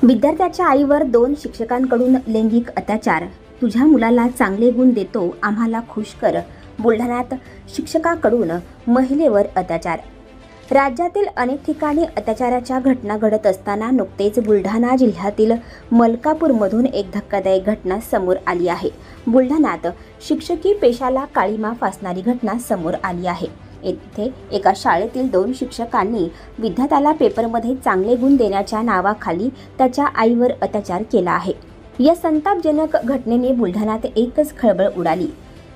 विद्यार्थ्याच्या आईवर 2 शिक्षकांकडून लैंगिक अत्याचार. तुझ्या मुलाला चांगले गुण देतो, आम्हाला खुश कर. बुलढाण्यात शिक्षकाकडून महिलेवर अत्याचार. राज्यातील अनेक ठिकाणी अत्याचाराच्या घटना घडत असताना नुकतेच बुलढाणा जिल्ह्यातील मलकापूरमधून एक धक्कादायक घटना समोर आली आहे. बुलढाण्यात शिक्षकी पेशाला काळीमा फासणारी घटना समोर आली आहे. येथे एका शाळेतील 2 शिक्षकांनी विद्यार्थ्याला पेपरमध्ये चांगले गुण देण्याच्या नावाखाली त्याच्या आईवर अत्याचार केला आहे. या संतापजनक घटनेने बुलढाण्यात एकच खळबळ उडाली.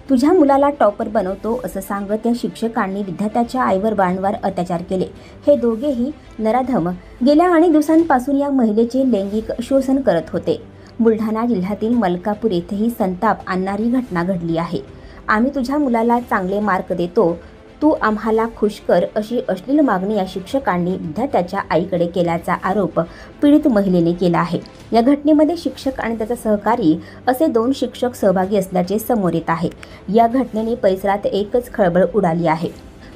तुझ्या मुलाला टॉपर बनवतो असं सांगत त्या शिक्षकांनी विद्यार्थ्याच्या आईवर वारंवार अत्याचार केले. हे दोघेही नराधम गेल्या अनेक दिवसांपासून या महिलेचे लैंगिक शोषण करत होते. बुलढाणा जिल्ह्यातील मलकापूर येथेही संताप आणणारी घटना घडली आहे. आम्ही तुझ्या मुलाला चांगले मार्क देतो, तू आम्हाला खुश कर, अशी अश्लील मागणी या शिक्षकांनी विद्यार्थ्याच्या आईकडे केल्याचा आरोप पीडित महिलेने केला आहे. या घटनेमध्ये शिक्षक आणि त्याचा सहकारी असे 2 शिक्षक सहभागी असल्याचे समोर येत आहे. या घटनेने परिसरात एकच खळबळ उडाली आहे.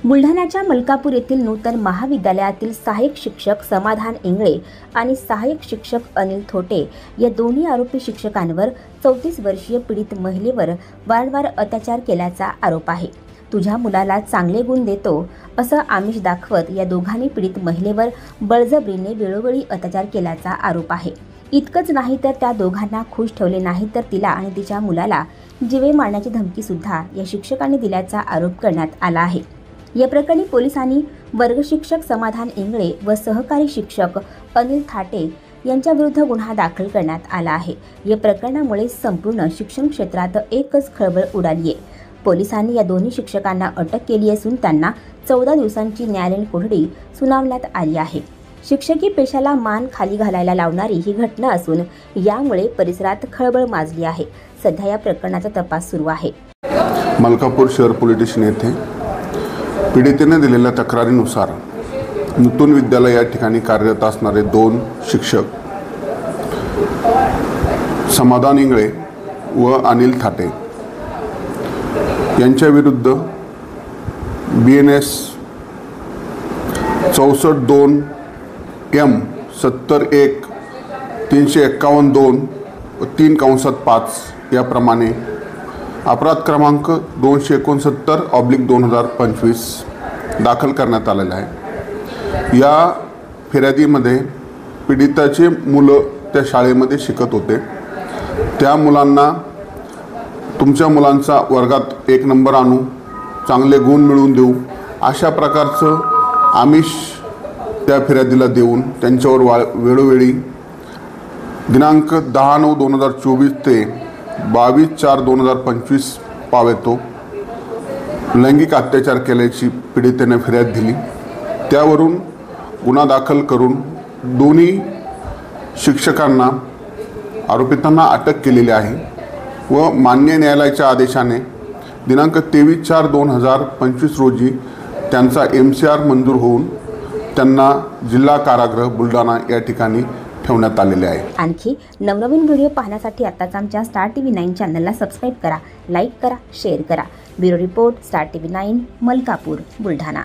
बुलढाण्याच्या मलकापूर येथील नूतन महाविद्यालयातील सहाय्यक शिक्षक समाधान इंगळे आणि सहाय्यक शिक्षक अनिल थोटे या दोन्ही आरोपी शिक्षकांवर 34 वर्षीय पीडित महिलेवर वारंवार अत्याचार केल्याचा आरोप आहे. तुझ्या मुलाला चांगले गुण देतो असं आमिष दाखवत या दोघांनी पीडित महिलेवर बळजबरीने वेळोवेळी अत्याचार केल्याचा आरोप आहे. इतकंच नाही तर त्या दोघांना खुश ठेवले नाही तर तिला आणि तिच्या मुलाला जीवे मारण्याची धमकी सुद्धा या शिक्षकांनी दिल्याचा आरोप करण्यात आला आहे. या प्रकरणी पोलिसांनी वर्गशिक्षक समाधान इंगळे व सहकारी शिक्षक अनिल थाटे यांच्याविरुद्ध गुन्हा दाखल करण्यात आला आहे. या प्रकरणामुळे संपूर्ण शिक्षण क्षेत्रात एकच खळबळ उडाली आहे. पोलिसांनी या दोन्ही शिक्षकांना अटक केली असून त्यांना 14 दिवसांची न्यायालयीन कोठडी सुनावण्यात आली आहे. शिक्षकी पेशाला मान खाली घालायला लावणारी ही घटना असून यामुळे परिसरात खळबळ माजली आहे. सध्या या प्रकरणाचा तपास सुरू आहे. मलकापूर शहर पोलीस स्टेशन येथे पीडितेने दिलेल्या तक्रारीनुसार नूतन विद्यालय या ठिकाणी कार्यरत असणारे 2 शिक्षक समाधान इंगळे व अनिल थाटे यांच्या विरुद्ध BNS 64-2 M 70-1 351-2 व 3/5 याप्रमाणे अपराध क्रमांक 269/2025 दाखल करण्यात आलेला आहे. या फिर्यादीमध्ये पीडिताचे मुलं त्या शाळेमध्ये शिकत होते. त्या मुलांना तुमच्या मुलांचा वर्गात 1 नंबर आणू, चांगले गुण मिळवून देऊ अशा प्रकारचं आमिष त्या फिर्यादीला देऊन त्यांच्यावर वेळोवेळी दिनांक 10/9/2024 ते 22/4/2025 पावेतो लैंगिक अत्याचार केल्याची पीडितेने फिर्याद दिली. त्यावरून गुन्हा दाखल करून दोन्ही शिक्षकांना आरोपितांना अटक केलेली आहे व मान्य न्यायालयाच्या आदेशाने दिनांक 23/4/2025 रोजी त्यांचा MCR मंजूर होऊन त्यांना जिल्हा कारागृह बुलढाणा या ठिकाणी ठेवण्यात आलेले आहे. आणखी नवनवीन व्हिडिओ पाहण्यासाठी आताच आमच्या स्टार TV 9 चॅनलला सबस्क्राईब करा, लाईक करा, शेअर करा. Bureau report, star TV 9 Malkapur, Buldhana.